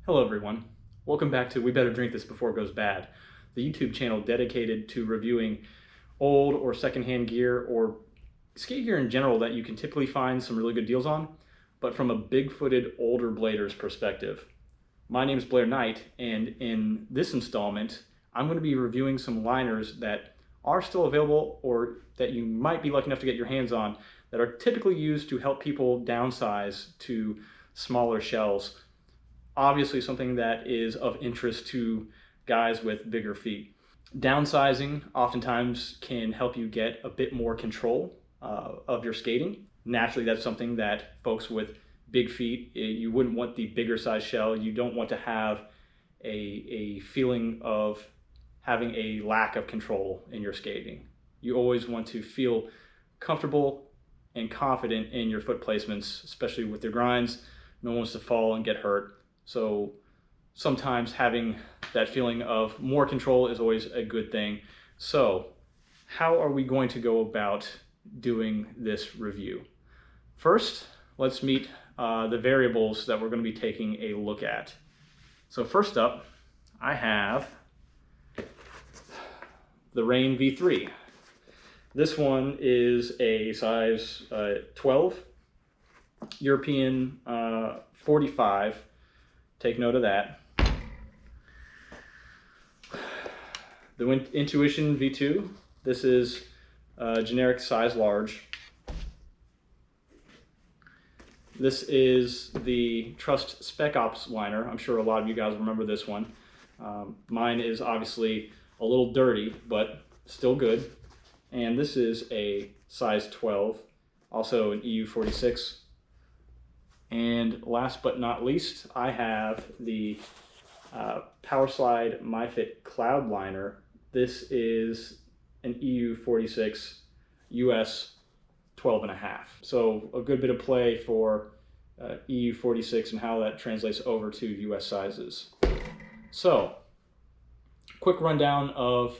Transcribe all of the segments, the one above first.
Hello everyone, welcome back to We Better Drink This Before It Goes Bad, the YouTube channel dedicated to reviewing old or secondhand gear or skate gear in general that you can typically find some really good deals on, but from a big-footed older blader's perspective. My name is Blair Knight, and in this installment I'm going to be reviewing some liners that are still available or that you might be lucky enough to get your hands on that are typically used to help people downsize to smaller shells. Obviously something that is of interest to guys with bigger feet. Downsizing oftentimes can help you get a bit more control of your skating. Naturally, that's something that folks with big feet, you wouldn't want the bigger size shell. You don't want to have a feeling of having a lack of control in your skating. You always want to feel comfortable and confident in your foot placements, especially with your grinds. No one wants to fall and get hurt. So sometimes having that feeling of more control is always a good thing. So how are we going to go about doing this review? First, let's meet the variables that we're going to be taking a look at. So first up, I have the Rain V3. This one is a size 12, European 45. Take note of that. The Intuition V2, this is generic size large. This is the Trust Spec Ops liner. I'm sure a lot of you guys remember this one. Mine is obviously a little dirty, but still good. And this is a size 12, also an EU 46. And last but not least, I have the Powerslide MyFit Cloud liner. This is an EU 46, US 12.5. So a good bit of play for EU 46 and how that translates over to US sizes. So, quick rundown of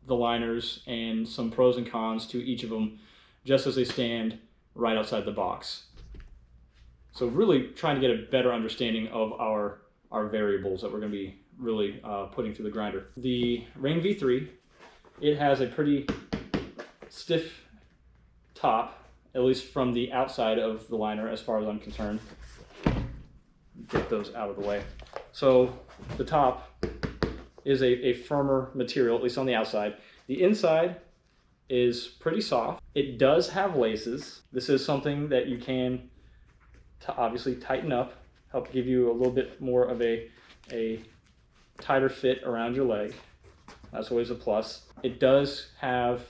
the liners and some pros and cons to each of them just as they stand right outside the box. So really trying to get a better understanding of our variables that we're going to be really putting through the grinder. The Rain V3, it has a pretty stiff top, at least from the outside of the liner as far as I'm concerned. Get those out of the way. So the top is a firmer material, at least on the outside. The inside is pretty soft. It does have laces. This is something that you can to obviously tighten up, help give you a little bit more of a tighter fit around your leg. That's always a plus. It does have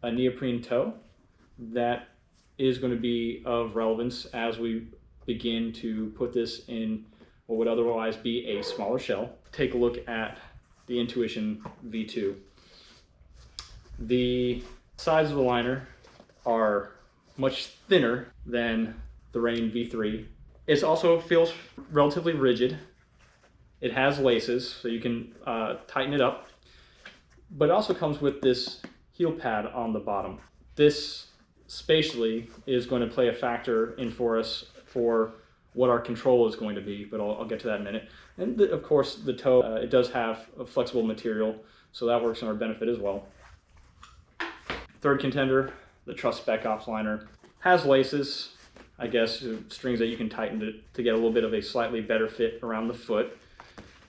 a neoprene toe that is going to be of relevance as we begin to put this in what would otherwise be a smaller shell. Take a look at the Intuition V2. The sides of the liner are much thinner than the Rain V3. It also feels relatively rigid. It has laces, so you can tighten it up, but it also comes with this heel pad on the bottom. This spatially is going to play a factor in for us for what our control is going to be, but I'll get to that in a minute. And of course the toe, it does have a flexible material, so that works in our benefit as well. Third contender, the Trust Spec Ops liner, has laces, I guess, strings that you can tighten to get a little bit of a slightly better fit around the foot.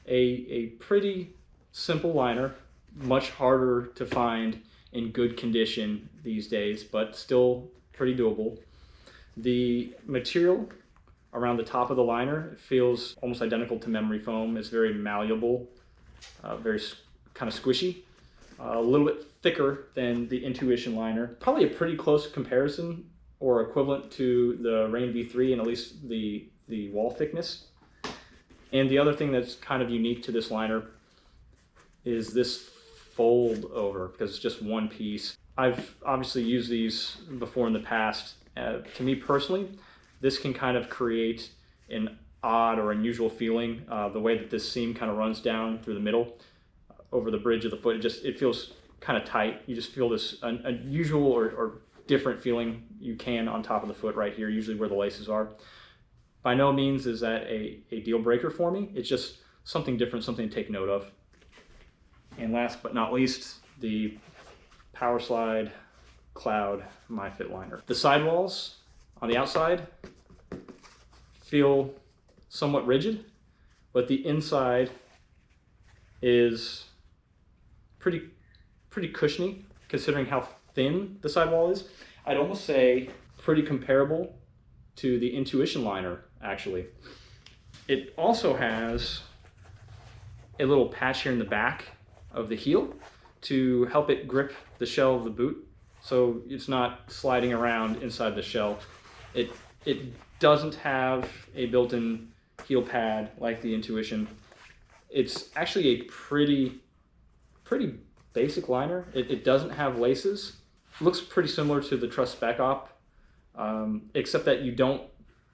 A pretty simple liner, much harder to find in good condition these days, but still pretty doable. The material around the top of the liner feels almost identical to memory foam. It's very malleable, very kind of squishy, a little bit thicker than the Intuition liner. Probably a pretty close comparison or equivalent to the Rain V3 and at least the wall thickness. And the other thing that's kind of unique to this liner is this fold over, because it's just one piece. I've obviously used these before in the past. To me personally, this can kind of create an odd or unusual feeling. The way that this seam kind of runs down through the middle over the bridge of the foot, it feels kind of tight. You just feel this unusual or different feeling you can on top of the foot right here, usually where the laces are. By no means is that a deal breaker for me. It's just something different, something to take note of. And last but not least, the Powerslide Cloud MyFit liner. The sidewalls on the outside feel somewhat rigid, but the inside is pretty cushiony considering how thin the sidewall is. I'd almost say pretty comparable to the Intuition liner, actually. It also has a little patch here in the back of the heel to help it grip the shell of the boot, so it's not sliding around inside the shell. It doesn't have a built-in heel pad like the Intuition. It's actually a pretty basic liner. It doesn't have laces. It looks pretty similar to the Trust Spec Ops, except that you don't,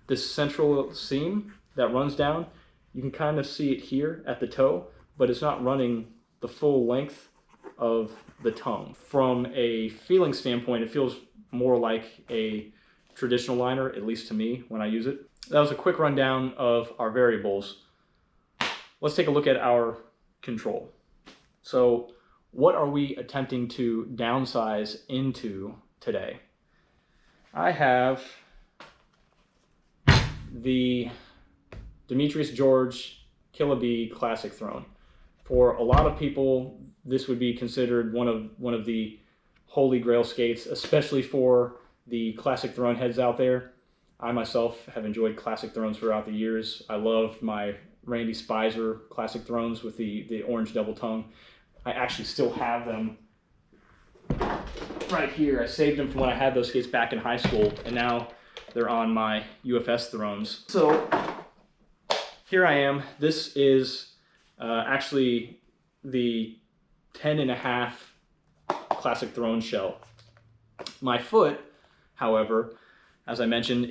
this central seam that runs down, you can kind of see it here at the toe, but it's not running the full length of the tongue. From a feeling standpoint, it feels more like a traditional liner, at least to me when I use it. That was a quick rundown of our variables. Let's take a look at our control. So what are we attempting to downsize into today? I have the Demetrius George Killa Bee Classic Throne. For a lot of people, this would be considered one of the holy grail skates, especially for the classic throne heads out there. I myself have enjoyed classic thrones throughout the years. I love my Randy Spicer classic thrones with the orange double tongue. I actually still have them right here. I saved them from when I had those skates back in high school, and now they're on my UFS thrones. So here I am. This is actually the 10.5 classic throne shell. My foot, however, as I mentioned,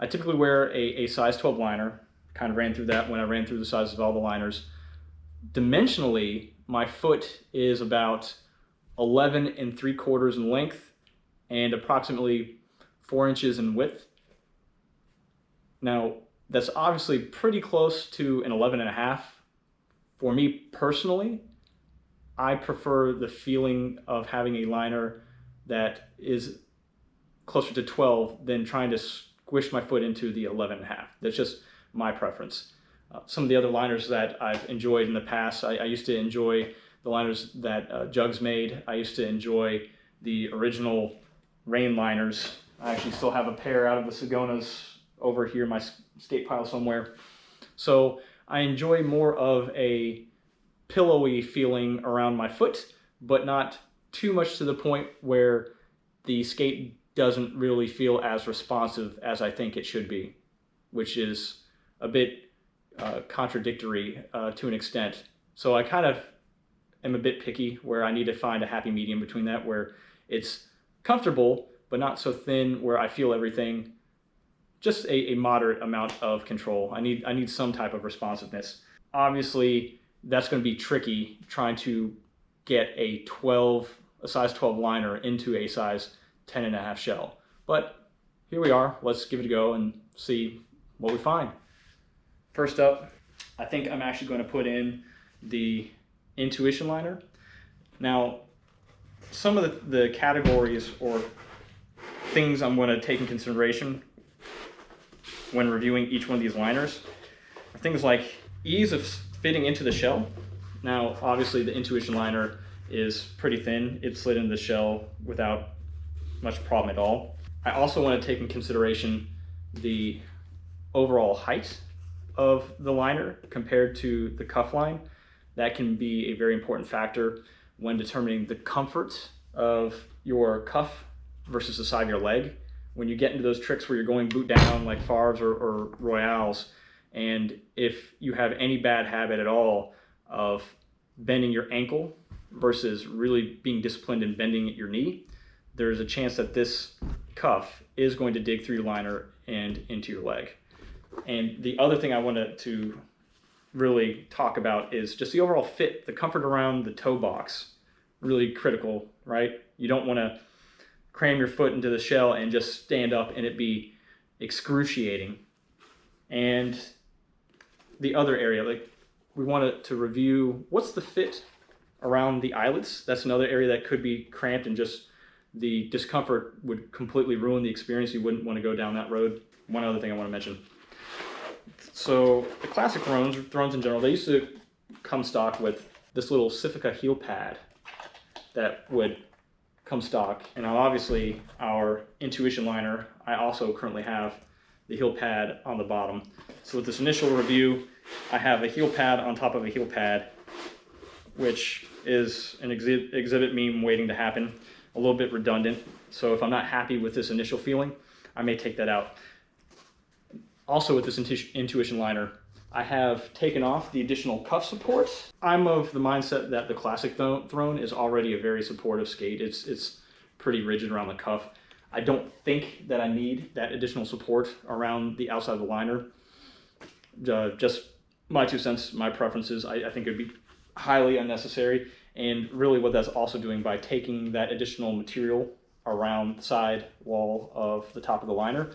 I typically wear a size 12 liner. Kind of ran through that when I ran through the sizes of all the liners. Dimensionally, my foot is about 11 3/4 in length and approximately 4 inches in width. Now, that's obviously pretty close to an 11.5. For me personally, I prefer the feeling of having a liner that is closer to 12 than trying to squish my foot into the 11.5. That's just my preference. Some of the other liners that I've enjoyed in the past, I used to enjoy the liners that Jugs made. I used to enjoy the original Rain liners. I actually still have a pair out of the Sagonas over here in my skate pile somewhere. So I enjoy more of a pillowy feeling around my foot, but not too much to the point where the skate doesn't really feel as responsive as I think it should be, which is a bit contradictory to an extent. So I kind of am a bit picky where I need to find a happy medium between that, where it's comfortable but not so thin where I feel everything. Just a moderate amount of control. I need some type of responsiveness. Obviously, that's going to be tricky trying to get a size 12 liner into a size 10.5 shell. But here we are. Let's give it a go and see what we find. First up, I think I'm actually going to put in the Intuition liner. Now, some of the categories or things I'm going to take in consideration when reviewing each one of these liners are things like ease of fitting into the shell. Now, obviously the Intuition liner is pretty thin. It slid into the shell without much problem at all. I also want to take in consideration the overall height of the liner compared to the cuff line. That can be a very important factor when determining the comfort of your cuff versus the side of your leg. When you get into those tricks where you're going boot down like Favres or Royales, and if you have any bad habit at all of bending your ankle versus really being disciplined in bending at your knee, there's a chance that this cuff is going to dig through your liner and into your leg. And the other thing I wanted to really talk about is just the overall fit, the comfort around the toe box. Really critical, right? You don't want to cram your foot into the shell and just stand up and it be excruciating. And the other area, like we wanted to review what's the fit around the eyelets. That's another area that could be cramped, and just the discomfort would completely ruin the experience. You wouldn't want to go down that road. One other thing I want to mention. So the classic thrones in general, they used to come stock with this little Civica heel pad that would come stock. And now obviously our Intuition liner, I also currently have the heel pad on the bottom. So with this initial review, I have a heel pad on top of a heel pad, which is an exhibit meme waiting to happen, a little bit redundant. So if I'm not happy with this initial feeling, I may take that out. Also with this Intuition liner, I have taken off the additional cuff supports. I'm of the mindset that the classic throne is already a very supportive skate. It's pretty rigid around the cuff. I don't think that I need that additional support around the outside of the liner. Just my 2 cents, my preferences. I think it would be highly unnecessary. And really what that's also doing by taking that additional material around the side wall of the top of the liner,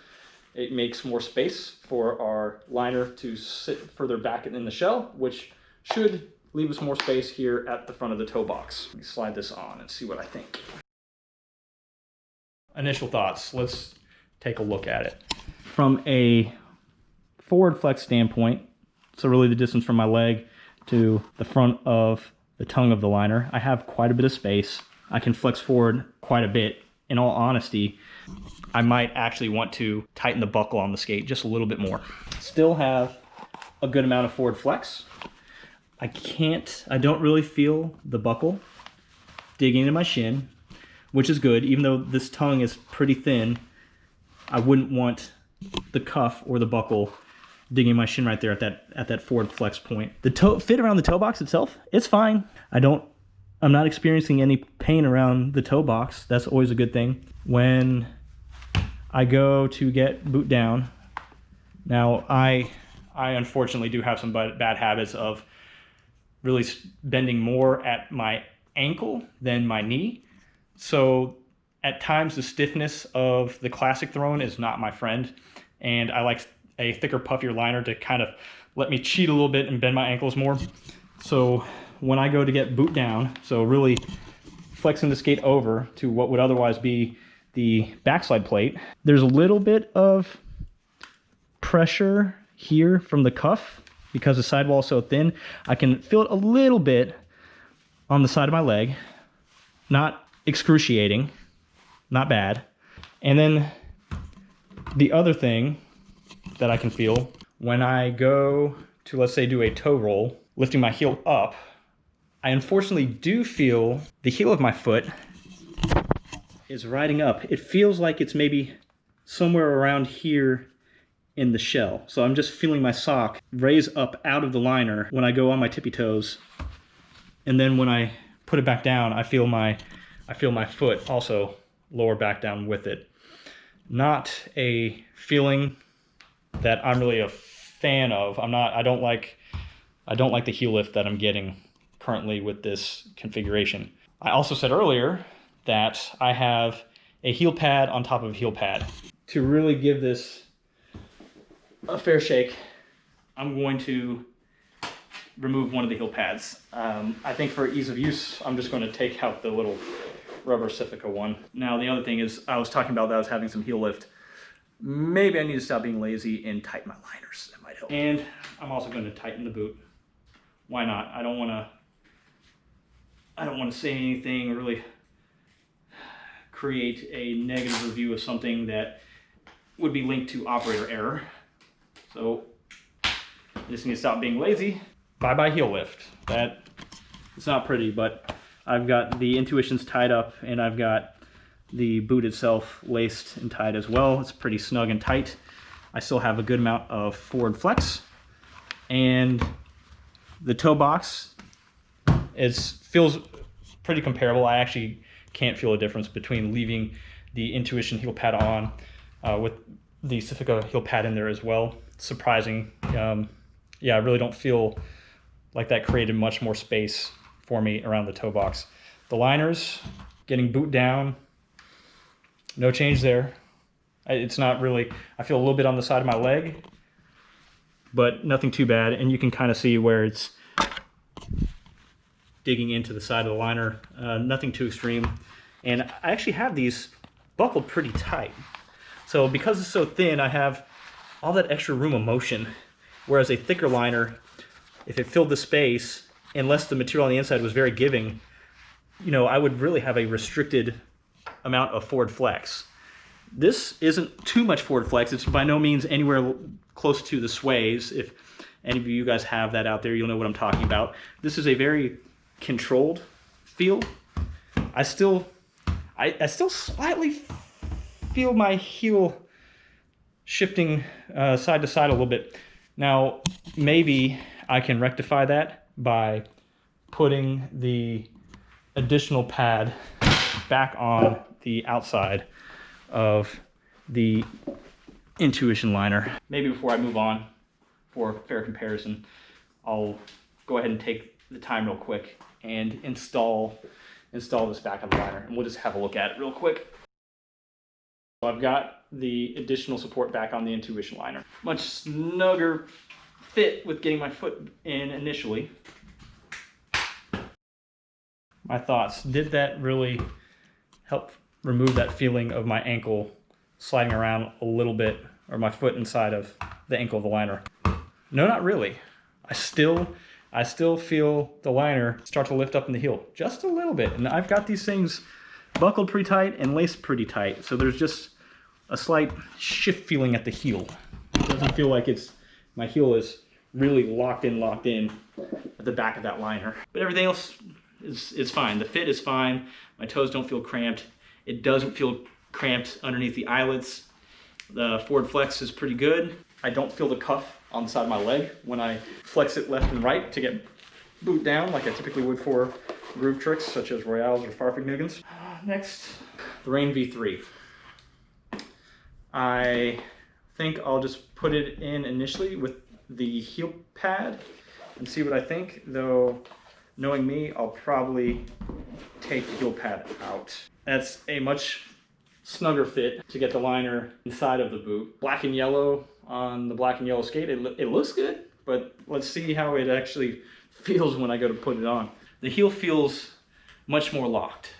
it makes more space for our liner to sit further back in the shell, which should leave us more space here at the front of the toe box. Let me slide this on and see what I think. Initial thoughts, let's take a look at it. From a forward flex standpoint, so really the distance from my leg to the front of the tongue of the liner, I have quite a bit of space. I can flex forward quite a bit. In all honesty, I might actually want to tighten the buckle on the skate just a little bit more. Still have a good amount of forward flex. I don't really feel the buckle digging into my shin, which is good. Even though this tongue is pretty thin, I wouldn't want the cuff or the buckle digging my shin right there at that forward flex point. The toe fit around the toe box itself, it's fine. I'm not experiencing any pain around the toe box. That's always a good thing. When I go to get boot down, now I unfortunately do have some bad habits of really bending more at my ankle than my knee. So at times the stiffness of the classic throne is not my friend, and I like a thicker, puffier liner to kind of let me cheat a little bit and bend my ankles more. So when I go to get boot down, so really flexing the skate over to what would otherwise be the backslide plate, there's a little bit of pressure here from the cuff because the sidewall is so thin. I can feel it a little bit on the side of my leg, not excruciating, not bad. And then the other thing that I can feel when I go to, let's say, do a toe roll, lifting my heel up, I unfortunately do feel the heel of my foot is riding up. It feels like it's maybe somewhere around here in the shell. So I'm just feeling my sock raise up out of the liner when I go on my tippy toes. And then when I put it back down, I feel my foot also lower back down with it. Not a feeling that I'm really a fan of. I don't like the heel lift that I'm getting currently with this configuration. I also said earlier that I have a heel pad on top of a heel pad. To really give this a fair shake, I'm going to remove one of the heel pads. I think for ease of use, I'm just going to take out the little rubber Civica one. Now the other thing is, I was talking about that I was having some heel lift. Maybe I need to stop being lazy and tighten my liners. That might help. And I'm also going to tighten the boot. Why not? I don't want to say anything or really create a negative review of something that would be linked to operator error. So I just need to stop being lazy. Bye-bye heel lift. It's not pretty, but I've got the Intuitions tied up and I've got the boot itself laced and tied as well. It's pretty snug and tight. I still have a good amount of forward flex, and the toe box feels pretty comparable. I actually can't feel a difference between leaving the Intuition heel pad on with the Civica heel pad in there as well. Surprising. Yeah, I really don't feel like that created much more space for me around the toe box. The liners, getting boot down, no change there. It's not really, I feel a little bit on the side of my leg, but nothing too bad. And you can kind of see where it's digging into the side of the liner. Nothing too extreme. And I actually have these buckled pretty tight. So because it's so thin, I have all that extra room of motion. Whereas a thicker liner, if it filled the space, unless the material on the inside was very giving, you know, I would really have a restricted amount of forward flex. This isn't too much forward flex. It's by no means anywhere close to the sways. If any of you guys have that out there, you'll know what I'm talking about. This is a very controlled feel. I still slightly feel my heel shifting side to side a little bit. Now, maybe I can rectify that by putting the additional pad back on the outside of the Intuition liner. Maybe before I move on, for fair comparison, I'll go ahead and take the time real quick and install this back on the liner, and we'll just have a look at it real quick. So I've got the additional support back on the Intuition liner. Much snugger fit with getting my foot in initially. My thoughts, did that really help remove that feeling of my ankle sliding around a little bit, or my foot inside of the ankle of the liner? No, not really. I still feel the liner start to lift up in the heel just a little bit. And I've got these things buckled pretty tight and laced pretty tight. So there's just a slight shift feeling at the heel. It doesn't feel like my heel is really locked in at the back of that liner. But everything else is fine. The fit is fine. My toes don't feel cramped. It doesn't feel cramped underneath the eyelets. The forward flex is pretty good. I don't feel the cuff on the side of my leg when I flex it left and right to get boot down like I typically would for groove tricks such as Royales or Farfignuggins. Next, the Rain V3. I think I'll just put it in initially with the heel pad and see what I think, though knowing me, I'll probably take the heel pad out. That's a much snugger fit to get the liner inside of the boot. Black and yellow on the black and yellow skate, it looks good, but let's see how it actually feels when I go to put it on. The heel feels much more locked.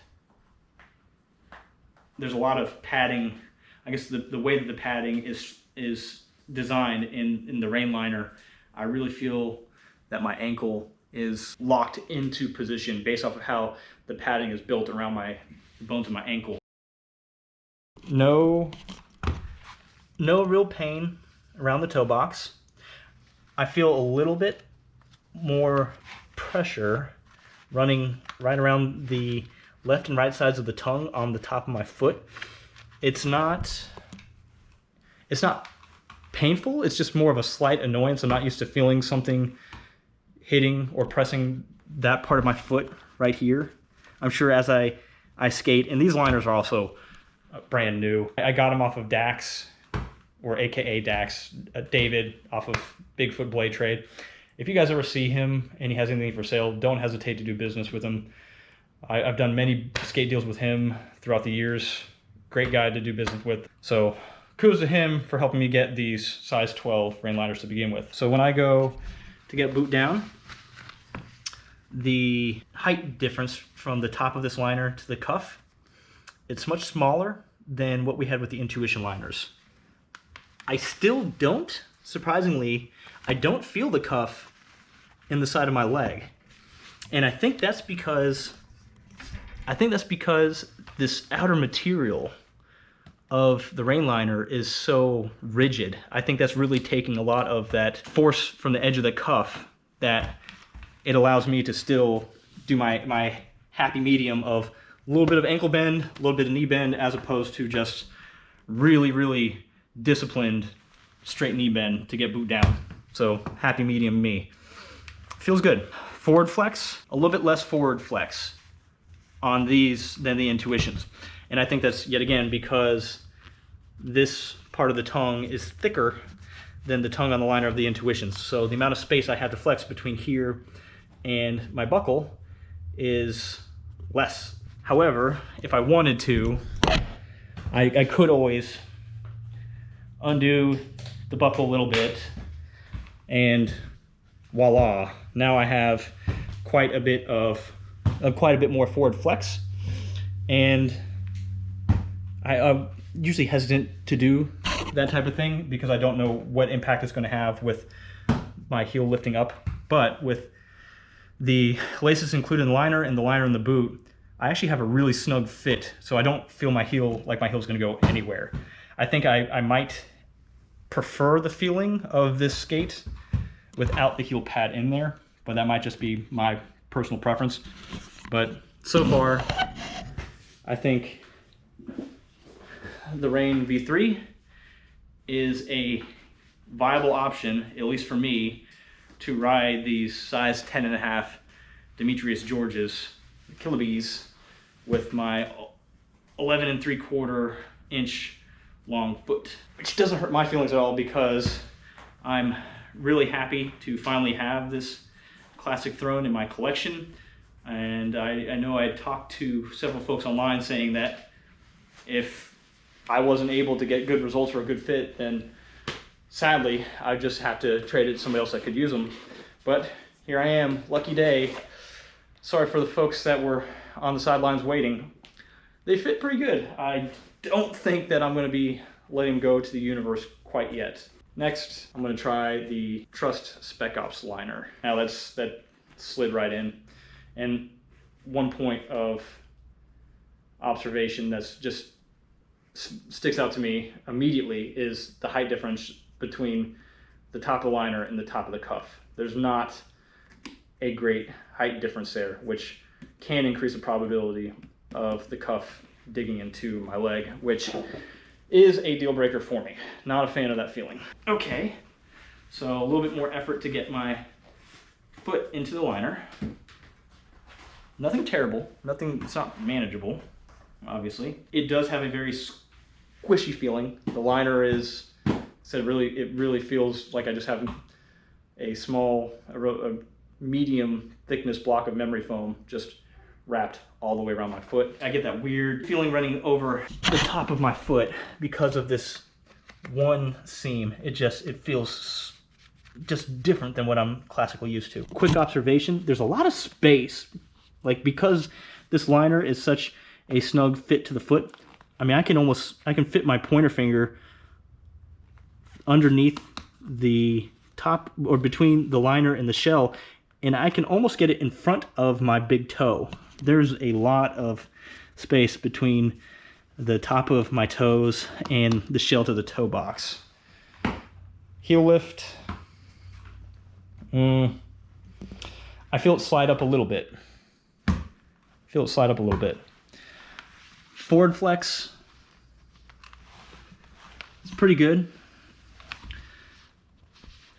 There's a lot of padding. I guess the way that the padding is designed in the Rain liner, I really feel that my ankle is locked into position based off of how the padding is built around the bones of my ankle. No real pain around the toe box. I feel a little bit more pressure running right around the left and right sides of the tongue on the top of my foot. It's not painful, it's just more of a slight annoyance. I'm not used to feeling something hitting or pressing that part of my foot right here. I'm sure as I skate, and these liners are also brand new. I got them off of Dax, or AKA Dax, David, off of Bigfoot Blade Trade. If you guys ever see him and he has anything for sale, don't hesitate to do business with him. I've done many skate deals with him throughout the years. Great guy to do business with. So kudos to him for helping me get these size 12 Rain liners to begin with. So when I go to get boot down, the height difference from the top of this liner to the cuff, it's much smaller than what we had with the Intuition liners. I still don't, surprisingly, I don't feel the cuff in the side of my leg. And I think that's because this outer material of the Rain liner is so rigid. I think that's really taking a lot of that force from the edge of the cuff, that it allows me to still do my happy medium of a little bit of ankle bend, a little bit of knee bend, as opposed to just really, really disciplined straight knee bend to get boot down. So happy medium me. Feels good. Forward flex, a little bit less forward flex on these than the Intuitions. And I think that's yet again because this part of the tongue is thicker than the tongue on the liner of the Intuitions. So the amount of space I have to flex between here and my buckle is less. However, if I wanted to, I could always undo the buckle a little bit and voila, now I have quite a bit more forward flex. And I'm usually hesitant to do that type of thing because I don't know what impact it's going to have with my heel lifting up. But with the laces included in the liner and the liner in the boot, I actually have a really snug fit, so I don't feel my heel like my heel's going to go anywhere. I think I might prefer the feeling of this skate without the heel pad in there, but that might just be my personal preference. But so far, I think the Rain V3 is a viable option, at least for me, to ride these size 10.5 Demetrius Georges Kilobees with my 11 3/4 inch long foot, which doesn't hurt my feelings at all because I'm really happy to finally have this classic throne in my collection. And I know I talked to several folks online saying that if I wasn't able to get good results or a good fit, then sadly I just have to trade it to somebody else that could use them. But here I am, lucky day. Sorry for the folks that were on the sidelines waiting. They fit pretty good. I don't think that I'm going to be letting them go to the universe quite yet. Next, I'm going to try the Trust Spec Ops liner. Now that slid right in. And one point of observation that's just sticks out to me immediately is the height difference between the top of the liner and the top of the cuff. There's not a great height difference there, which can increase the probability of the cuff digging into my leg, which is a deal breaker for me. Not a fan of that feeling. Okay, so a little bit more effort to get my foot into the liner. Nothing terrible, it's not manageable, obviously. It does have a very squishy feeling. The liner is, it really feels like I just have a medium thickness block of memory foam just wrapped all the way around my foot. I get that weird feeling running over the top of my foot because of this one seam. It feels just different than what I'm classically used to. Quick observation, there's a lot of space. Like, because this liner is such a snug fit to the foot, I mean, I can fit my pointer finger underneath the top or between the liner and the shell, and I can almost get it in front of my big toe. There's a lot of space between the top of my toes and the shell to the toe box. Heel lift. I feel it slide up a little bit. Forward flex. It's pretty good.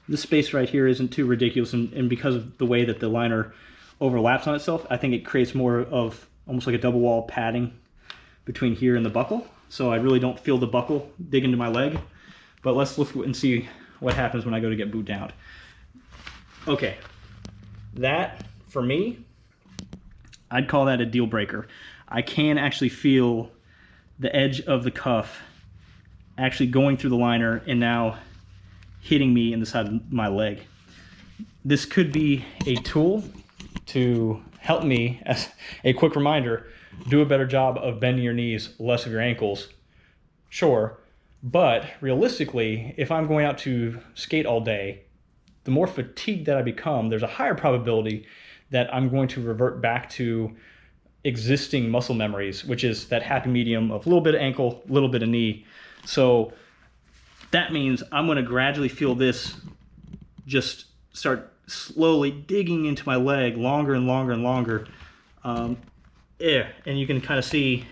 This space right here isn't too ridiculous, and because of the way that the liner overlaps on itself, I think it creates more of almost like a double wall padding between here and the buckle. So I really don't feel the buckle dig into my leg. But let's look and see what happens when I go to get boot down. Okay, that for me, I'd call that a deal breaker. I can actually feel the edge of the cuff actually going through the liner and now hitting me in the side of my leg. This could be a tool to help me, as a quick reminder, do a better job of bending your knees, less of your ankles. Sure, but realistically, if I'm going out to skate all day, the more fatigued that I become, there's a higher probability that I'm going to revert back to existing muscle memories, which is that happy medium of a little bit of ankle, a little bit of knee. So that means I'm going to gradually feel this just start slowly digging into my leg longer and longer and longer. And you can kind of see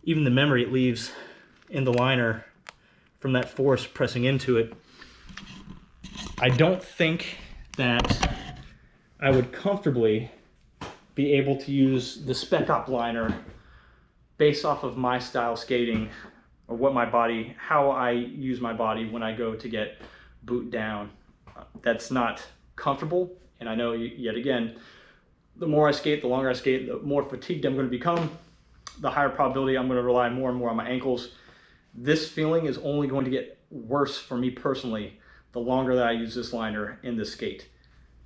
even the memory it leaves in the liner from that force pressing into it. I don't think that I would comfortably be able to use the Spec Op liner based off of my style skating, or how I use my body when I go to get boot down. That's not comfortable, and I know, yet again, the more I skate, the longer I skate, the more fatigued I'm going to become, the higher probability I'm going to rely more and more on my ankles. This feeling is only going to get worse for me personally the longer that I use this liner in this skate.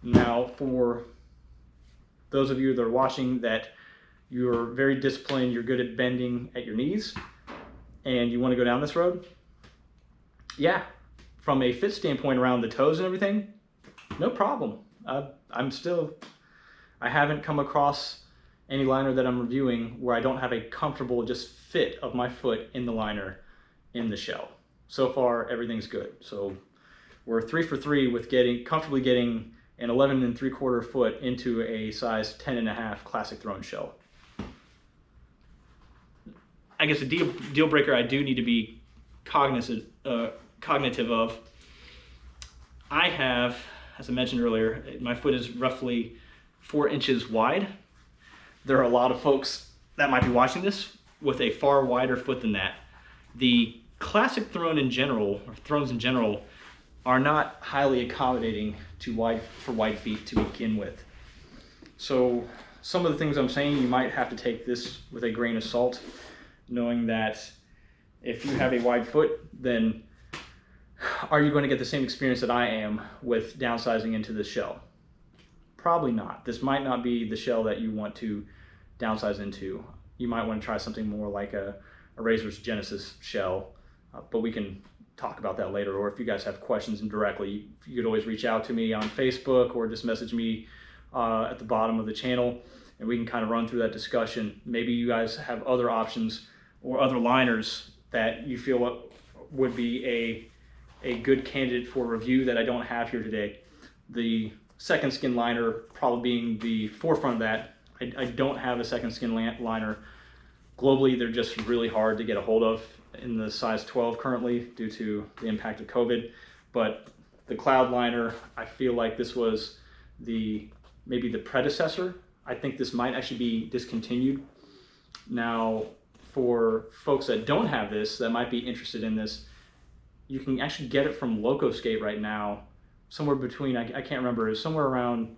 Now, for those of you that are watching that you're very disciplined, you're good at bending at your knees, and you want to go down this road, yeah, from a fit standpoint around the toes and everything, no problem. I haven't come across any liner that I'm reviewing where I don't have a comfortable just fit of my foot in the liner in the shell. So far, everything's good. So we're 3 for 3 with comfortably getting an 11 3/4 foot into a size 10.5 classic throne shell. I guess a deal breaker I do need to be cognitive of. I have, as I mentioned earlier, my foot is roughly 4 inches wide. There are a lot of folks that might be watching this with a far wider foot than that. The classic throne in general, or thrones in general, are not highly accommodating for wide feet to begin with. So some of the things I'm saying, you might have to take this with a grain of salt, knowing that if you have a wide foot, then are you going to get the same experience that I am with downsizing into this shell? Probably not. This might not be the shell that you want to downsize into. You might want to try something more like a Razor's Genesis shell, but we can talk about that later. Or if you guys have questions directly, you could always reach out to me on Facebook or just message me at the bottom of the channel, and we can kind of run through that discussion. Maybe you guys have other options or other liners that you feel would be a good candidate for review that I don't have here today. The second skin liner probably being the forefront of that. I don't have a second skin liner. Globally, they're just really hard to get a hold of in the size 12 currently due to the impact of COVID. But the Cloud liner, I feel like this was maybe the predecessor. I think this might actually be discontinued. Now, for folks that don't have this, that might be interested in this, you can actually get it from Loco Skate right now, somewhere between, I can't remember, it's somewhere around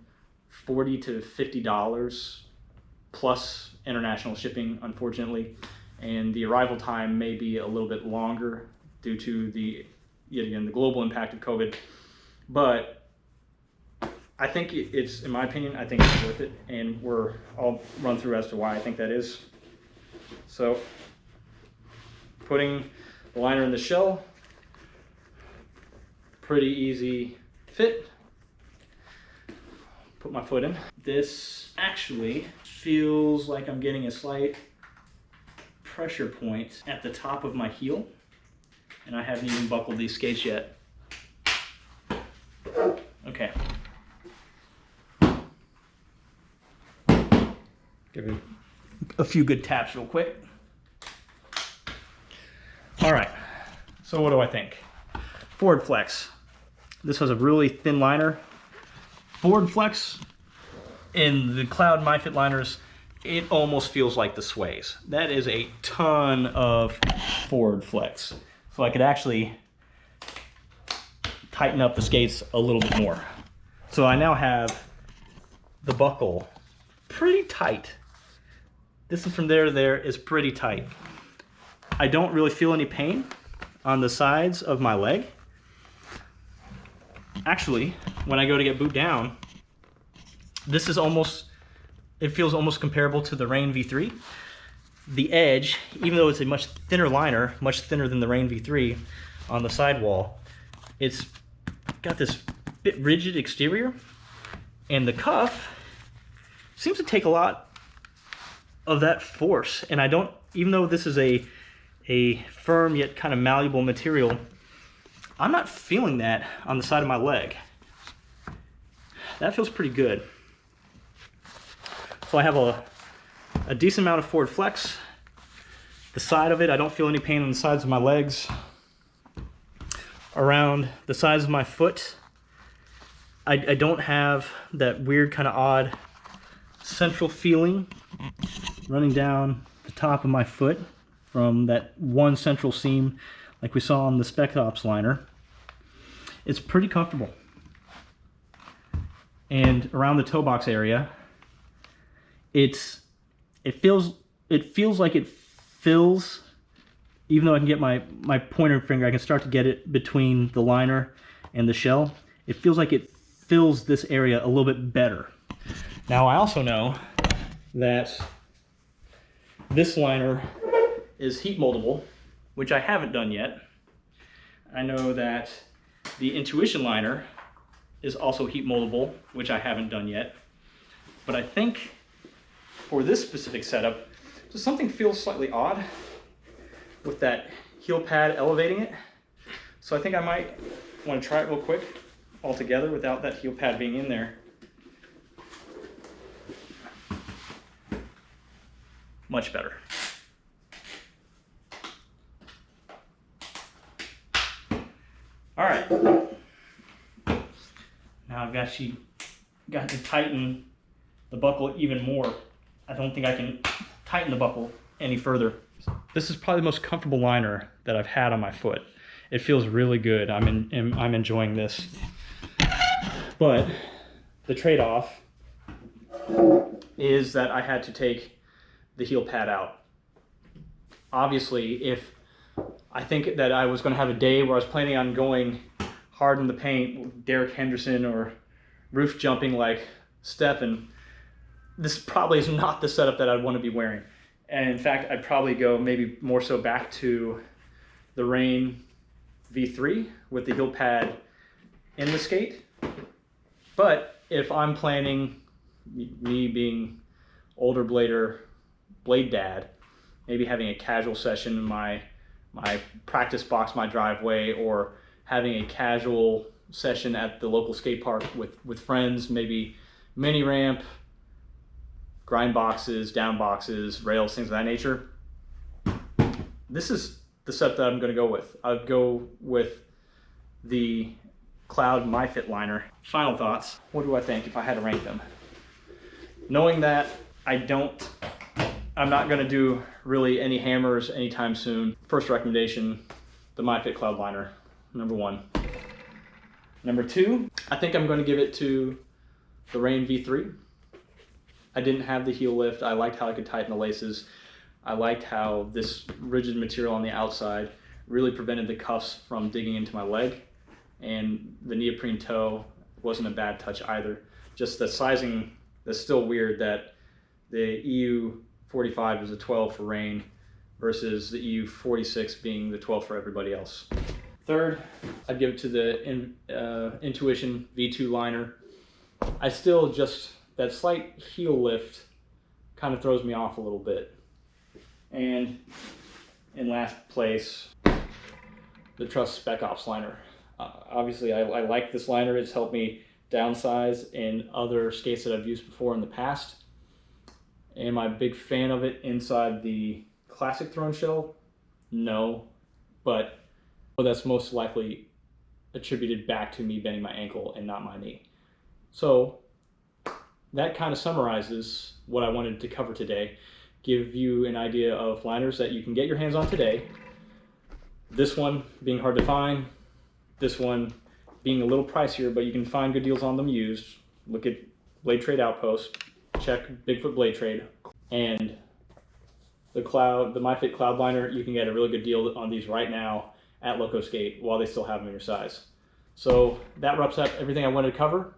$40 to $50 plus international shipping, unfortunately. And the arrival time may be a little bit longer due to yet again, the global impact of COVID. But I think it's, in my opinion, I think it's worth it. And I'll run through as to why I think that is. So, putting the liner in the shell, pretty easy fit. Put my foot in. This actually feels like I'm getting a slight pressure point at the top of my heel, and I haven't even buckled these skates yet. Okay. Give it a few good taps real quick. All right, so what do I think? Forward flex. This has a really thin liner. Forward flex in the Cloud MyFit liners, it almost feels like the sways. That is a ton of forward flex. So I could actually tighten up the skates a little bit more. So I now have the buckle pretty tight. Distance from there to there is pretty tight. I don't really feel any pain on the sides of my leg. Actually, when I go to get boot down, this is it feels almost comparable to the Rain V3. The edge, even though it's a much thinner liner, much thinner than the Rain V3 on the sidewall, it's got this bit rigid exterior, and the cuff seems to take a lot of that force. And I don't, even though this is a firm yet kind of malleable material, I'm not feeling that on the side of my leg. That feels pretty good. So I have a decent amount of forward flex. The side of it, I don't feel any pain on the sides of my legs. Around the sides of my foot, I don't have that weird kind of odd central feeling running down the top of my foot from that one central seam like we saw on the Spec Ops liner. It's pretty comfortable. And around the toe box area, it feels like it fills, even though I can get my pointer finger, I can start to get it between the liner and the shell, it feels like it fills this area a little bit better. Now I also know that this liner is heat moldable, which I haven't done yet. I know that the Intuition liner is also heat moldable, which I haven't done yet. But I think for this specific setup, just something feels slightly odd with that heel pad elevating it. So I think I might want to try it real quick all together without that heel pad being in there. Much better. All right. Now I've got to tighten the buckle even more. I don't think I can tighten the buckle any further. This is probably the most comfortable liner that I've had on my foot. It feels really good. I'm enjoying this. But the trade-off is that I had to take the heel pad out. Obviously, if I think that I was going to have a day where I was planning on going hard in the paint with Derek Henderson or roof jumping like Stefan, this probably is not the setup that I'd want to be wearing. And in fact, I'd probably go maybe more so back to the Rain V3 with the heel pad in the skate. But if I'm planning, me being older blader, blade dad, maybe having a casual session in my practice box, my driveway, or having a casual session at the local skate park with friends, maybe mini ramp, grind boxes, down boxes, rails, things of that nature. This is the setup that I'm going to go with. I'd go with the Cloud MyFit liner. Final thoughts. What do I think if I had to rank them? Knowing that I'm not going to do really any hammers anytime soon. First recommendation, the MyFit Cloud liner, number 1. Number 2, I think I'm going to give it to the Rain V3. I didn't have the heel lift. I liked how I could tighten the laces. I liked how this rigid material on the outside really prevented the cuffs from digging into my leg. And the neoprene toe wasn't a bad touch either. Just the sizing, that's still weird that the EU 45 is a 12 for Rain versus the EU 46 being the 12 for everybody else. Third, I'd give it to the Intuition V2 liner. I still just, that slight heel lift kind of throws me off a little bit. And in last place, the Trust Spec Ops liner. Obviously, I like this liner. It's helped me downsize in other skates that I've used before in the past. Am I a big fan of it inside the classic throne shell? No, but that's most likely attributed back to me bending my ankle and not my knee. So that kind of summarizes what I wanted to cover today. Give you an idea of liners that you can get your hands on today. This one being hard to find, this one being a little pricier, but you can find good deals on them used. Look at Blade Trade Outpost, check Bigfoot Blade Trade, and the MyFit Cloud liner, you can get a really good deal on these right now at Loco Skate while they still have them in your size. So that wraps up everything I wanted to cover.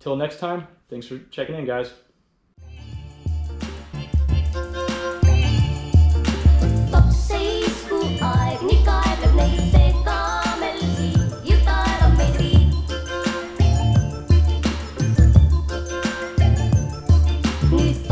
Till next time, thanks for checking in, guys. Need